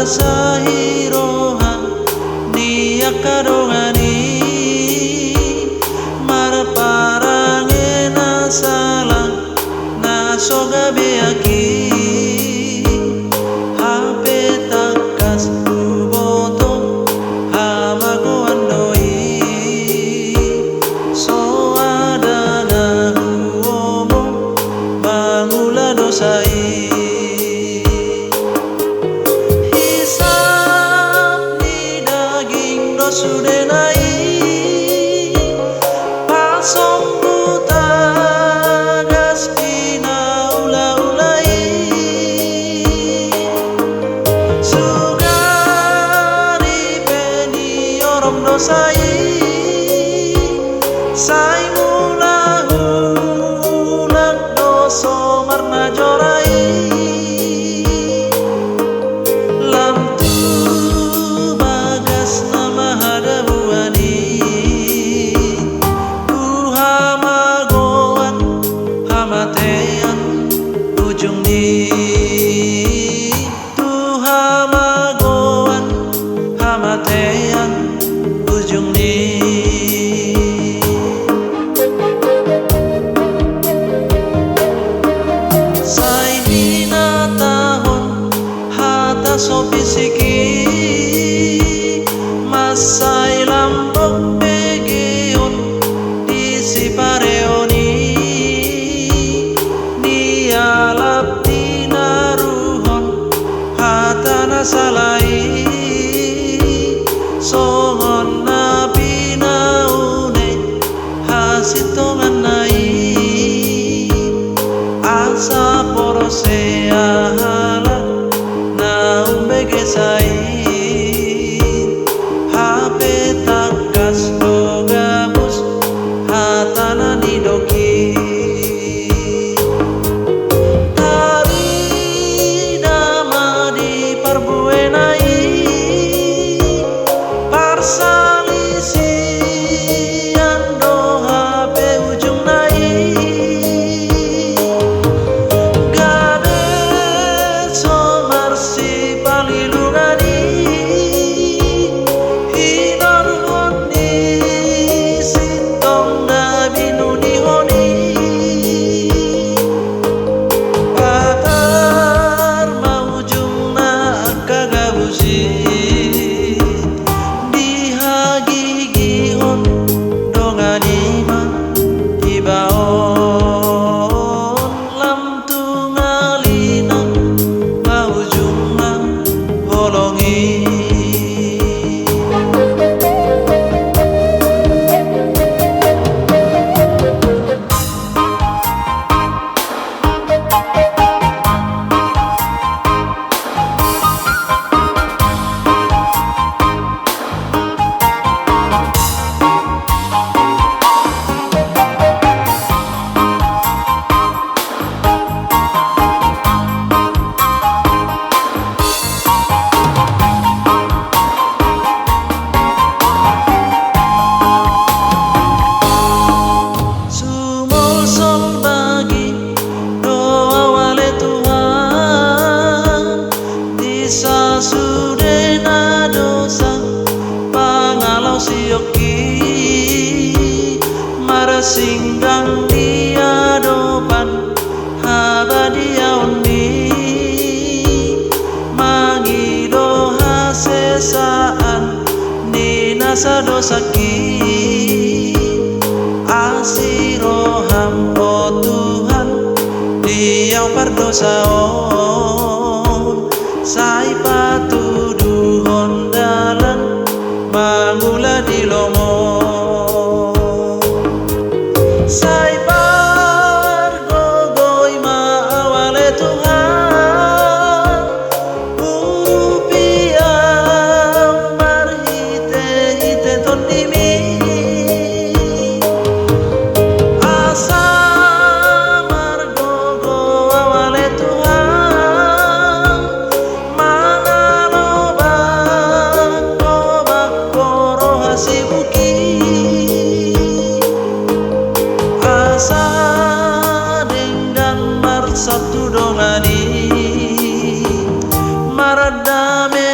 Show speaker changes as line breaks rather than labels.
sahiroha niya kadongani marparange na salang na soga beaki hape takas uboto hamago andoi so ada na huomo mangula dosai sudah naik pasong buta gas pina ula-ulai sugari peni orom dosai sai mula hulak doso marna jorai ujung ni tuhamagoan hamatean ujung ni sai binatahon hata sopisiki masai lambok begion di sipareoni alap dinaruhon hatana salai songon na pinaune hasitongan nai asa porose ahala na umbege sai hape takas dogabus hatana nidoki sudena dosa pangalau sioki marasinggang dia dopan haba dia undi mangido hasesaan ninasa dosaki asiroham oh Tuhan dia pardosaon sai patuduhon dalan mangula di lomo sai pargogoi maawale Tuhan urupiang marhite tondimi asa margogo awale Tuhan sibuki asa dengan marsatu dongani maradame